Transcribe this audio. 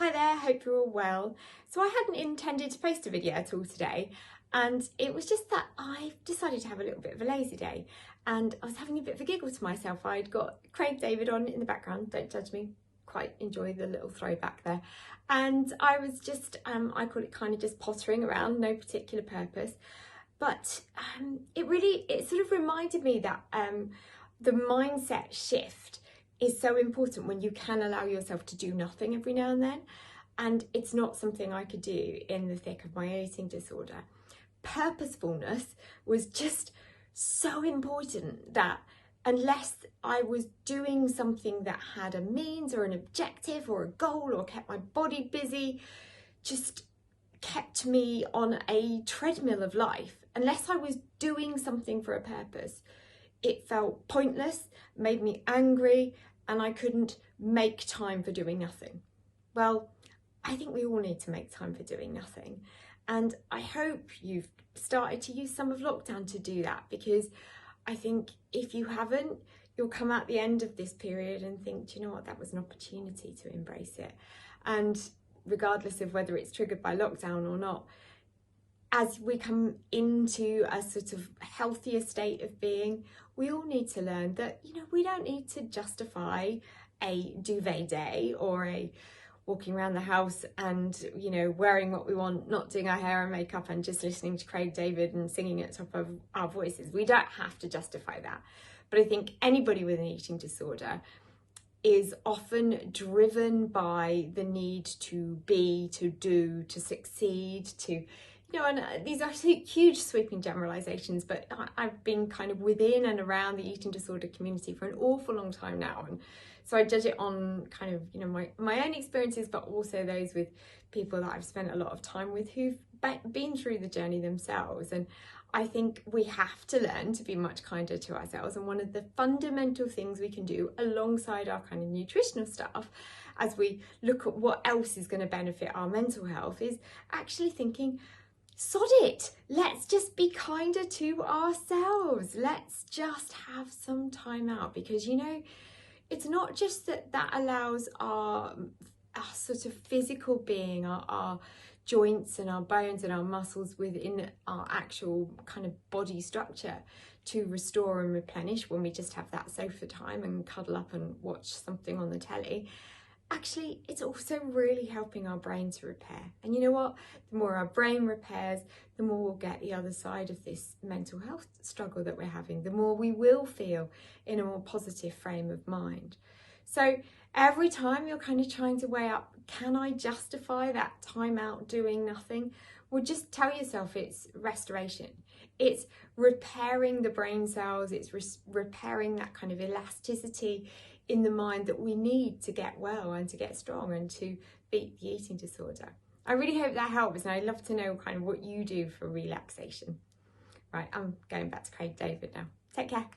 Hi there, hope you're all well. So I hadn't intended to post a video at all today, and it was just that I decided to have a little bit of a lazy day, and I was having a bit of a giggle to myself. I'd got Craig David on in the background, don't judge me, quite enjoy the little throwback there. And I was just, I call it kind of just pottering around, no particular purpose. But it sort of reminded me that the mindset shift is so important when you can allow yourself to do nothing every now and then. And it's not something I could do in the thick of my eating disorder. Purposefulness was just so important that unless I was doing something that had a means or an objective or a goal or kept my body busy, just kept me on a treadmill of life, unless I was doing something for a purpose, it felt pointless, made me angry, and I couldn't make time for doing nothing. Well, I think we all need to make time for doing nothing. And I hope you've started to use some of lockdown to do that, because I think if you haven't, you'll come out the end of this period and think, do you know what, that was an opportunity to embrace it. And regardless of whether it's triggered by lockdown or not, as we come into a sort of healthier state of being, we all need to learn that, you know, we don't need to justify a duvet day or a walking around the house and, you know, wearing what we want, not doing our hair and makeup and just listening to Craig David and singing at the top of our voices. We don't have to justify that. But I think anybody with an eating disorder is often driven by the need to be, to do, to succeed, to, you know, and these are huge sweeping generalizations, but I've been kind of within and around the eating disorder community for an awful long time now. And so I judge it on kind of, you know, my own experiences, but also those with people that I've spent a lot of time with who've been through the journey themselves. And I think we have to learn to be much kinder to ourselves. And one of the fundamental things we can do alongside our kind of nutritional stuff, as we look at what else is going to benefit our mental health, is actually thinking, sod it, let's just be kinder to ourselves. Let's just have some time out, because, you know, it's not just that allows our sort of physical being, our joints and our bones and our muscles within our actual kind of body structure to restore and replenish when we just have that sofa time and cuddle up and watch something on the telly. Actually, it's also really helping our brain to repair. And you know what? The more our brain repairs, the more we'll get the other side of this mental health struggle that we're having, the more we will feel in a more positive frame of mind. So every time you're kind of trying to weigh up, can I justify that time out doing nothing? Well, just tell yourself it's restoration. It's repairing the brain cells. It's repairing that kind of elasticity in the mind that we need to get well and to get strong and to beat the eating disorder. I really hope that helps, and I'd love to know kind of what you do for relaxation. Right, I'm going back to Craig David now. Take care.